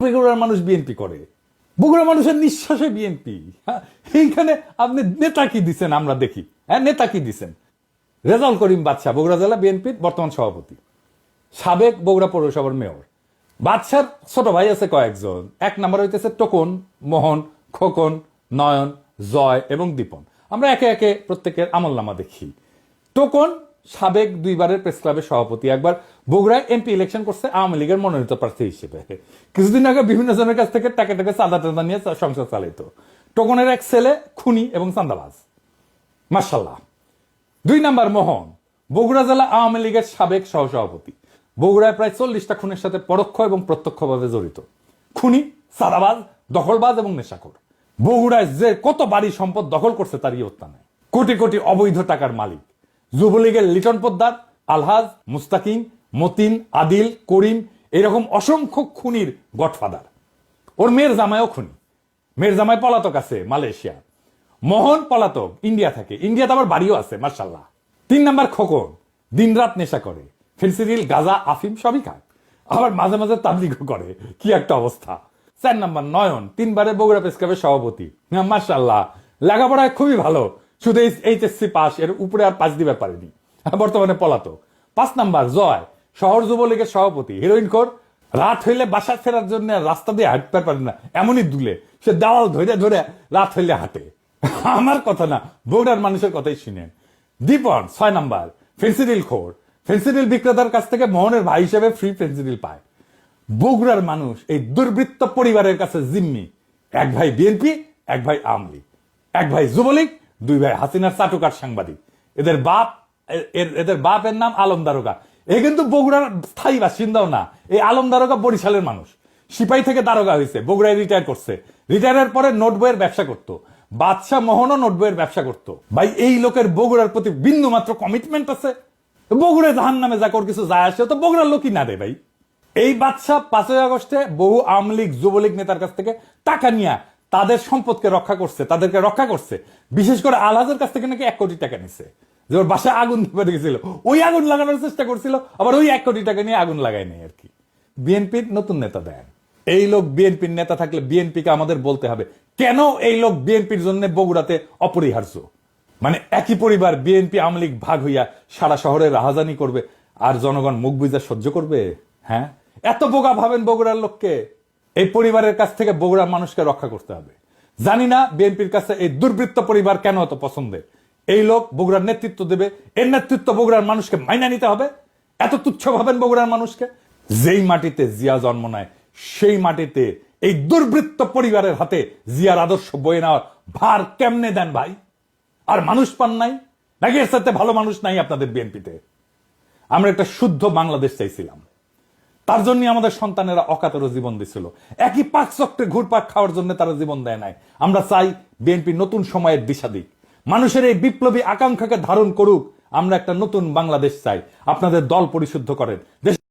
বগুড়ার মানুষ বিএনপি করে, বগুড়ার মানুষের নিঃশ্বাসে বিএনপি। এইখানে আপনি নেতা কি দিচ্ছেন আমরা দেখি। হ্যাঁ, নেতা কি দিচ্ছেন? রেজাউল করিম বাদশা বগুড়া জেলা বিএনপির বর্তমান সভাপতি, সাবেক বগুড়া পৌরসভার মেয়র। বাদশার ছোট ভাই আছে কয়েকজন। এক নাম্বার হইতেছে টোকন, মোহন, খোকন, নয়ন, জয় এবং দীপন। আমরা একে একে প্রত্যেকের আমলনামা দেখি। টোকন সাবেক দুইবারের প্রেস ক্লাবের সভাপতি, একবার বগুড়ায় এমপি ইলেকশন করছে আওয়ামী লীগের মনোনীত প্রার্থী হিসেবে। কিছুদিন আগে বিভিন্ন জনের কাছ থেকে টাকা টাকা চাঁদা টাদা নিয়ে সংসার চালিত। টোকনের এক ছেলে খুনি এবং চাঁদাবাজ, মার্শাল্লাহ। দুই নাম্বার মোহন, বগুড়া জেলা আওয়ামী লীগের সাবেক সহসভাপতি, বগুড়ায় প্রায় 40টা খুনের সাথে পরোক্ষ এবং প্রত্যক্ষভাবে জড়িত। খুনি, চাঁদাবাজ, দখলবাজ এবং নেশাখোর। বগুড়ায় যে কত বাড়ি সম্পদ দখল করছে তার ইয়ত্তা নেই। কোটি কোটি অবৈধ টাকার মালিক। যুবলীগের লিটন পোদ্দার, আলহাজ, মুস্তাকিম, মতিন, আদিল, করিম, এরকম অসংখ্য খুনির গডফাদার। ওর মেয়ের জামাইও খুনি। মেয়ের জামাই পলাতক আছে মালয়েশিয়া। মোহন পলাতক, ইন্ডিয়া থাকে। ইন্ডিয়াতে আবার বাড়িও আছে, মার্শাল্লাহ। 3 নাম্বার খোকন, দিনরাত নেশা করে, ফেন্সিডিল, গাঁজা, আফিম সবই খায়, আবার মাঝে মাঝে তাবলিগও করে। কি একটা অবস্থা। 4 নাম্বার নয়ন, 3বারের বগুড়া প্রেস ক্লাবের সভাপতি, মার্শাল্লাহ। লেখাপড়ায় খুবই ভালো, শুধু এইচএসসি পাস, এর উপরে আর পাস দিতে পারেনি, বর্তমানে পলাতক। 5 নাম্বার জয়, শহর যুবলীগের সভাপতি, হিরোইন খোর। রাত হইলে বাসা ফেরার জন্য রাস্তা দিয়ে হাঁটতে পারে না, এমনই দুলে। সে দেওয়াল ধরে ধরে রাত হইলে হাঁটে। আমার কথা না, বগুড়ার মানুষের কথাই শুনেন। দীপন 6 নাম্বার, ফেন্সিডিল খোর। ফেন্সিডিল বিক্রেতার কাছ থেকে মোহনের ভাই হিসেবে ফ্রি ফেন্সিডিল পায়। বগুড়ার মানুষ এই দুর্বৃত্ত পরিবারের কাছে জিম্মি। এক ভাই বিএনপি, এক ভাই আওয়ামী লীগ, এক ভাই যুবলীগ, 2 ভাই হাসিনার চাটুকার সাংবাদিক। এদের বাপের নাম আলম দারোগা। এ কিন্তু বগুড়ার স্থায়ী বাসিন্দাও না। এই আলম দারোগা বরিশালের মানুষ, সিপাহী থেকে দারোগা হয়েছে, বগুড়ায় রিটায়ার করছে। রিটায়ারের পরে নোট বইয়ের ব্যবসা করতো। বাদশাহ মোহনও নোট বইয়ের ব্যবসা করতো। ভাই, এই লোকের বগুড়ার প্রতি বিন্দু মাত্র কমিটমেন্ট আছে? বগুড়ায় জাহান নামে যা কর কিছু যায় আসে, তো বগুড়ার লোকই না রে ভাই। এই বাদশাহ 5ই আগস্টে বহু আওয়ামী লীগ যুবলীগ নেতার কাছ থেকে টাকা নিয়ে তাদের সম্পদকে রক্ষা করছে, তাদেরকে রক্ষা করছে। বিশেষ করে আলহাজের কাছ থেকে নাকি 1 কোটি টাকা নিছে। যে ওর বাসায় আগুন ধরে গেছিল, ওই আগুন লাগানোর চেষ্টা করছিল, আবার ওই 1 কোটি টাকা নিয়ে আগুন লাগায় নেই আর কি। বিএনপির নতুন নেতা দেন। এই লোক বিএনপির নেতা থাকলে বিএনপিকে আমাদের বলতে হবে কেন এই লোক বিএনপির জন্য বগুড়াতে অপরিহার্য। মানে একই পরিবার বিএনপি আওয়ামী লীগ ভাগ হইয়া সারা শহরে রাহাজানি করবে, আর জনগণ মুখ বুঝা সহ্য করবে? হ্যাঁ, এত বোকা ভাবেন বগুড়ার লোককে? এই পরিবারের কাছ থেকে বগুড়ার মানুষকে রক্ষা করতে হবে। জানি না বিএনপির কাছে এই দুর্বৃত্ত পরিবার কেন এত পছন্দের। এই লোক বগুড়ার নেতৃত্ব দেবে, এর নেতৃত্ব বগুড়ার মানুষকে মাইনা নিতে হবে। এত তুচ্ছ ভাবেন বগুড়ার মানুষকে? যেই মাটিতে জিয়া জন্ম নেয় সেই মাটিতে এই দুর্বৃত্ত পরিবারের হাতে জিয়ার আদর্শ বয়ে নেওয়ার ভার কেমনে দেন ভাই? আর মানুষ পান নাই নাকি? এর সাথে ভালো মানুষ নাই আপনাদের বিএনপিতে? আমরা একটা শুদ্ধ বাংলাদেশ চাইছিলাম, তার জন্য আমাদের সন্তানেরা অকাতরে জীবন দিছিল। একই পাক চক্রে ঘুরপাক খাওয়ার জন্য তারা জীবন দেয় নাই। আমরা চাই বিএনপি নতুন সময়ের দিশা দিক, মানুষের এই বিপ্লবী আকাঙ্ক্ষাকে ধারণ করুক। আমরা একটা নতুন বাংলাদেশ চাই। আপনাদের দল পরিশুদ্ধ করেন।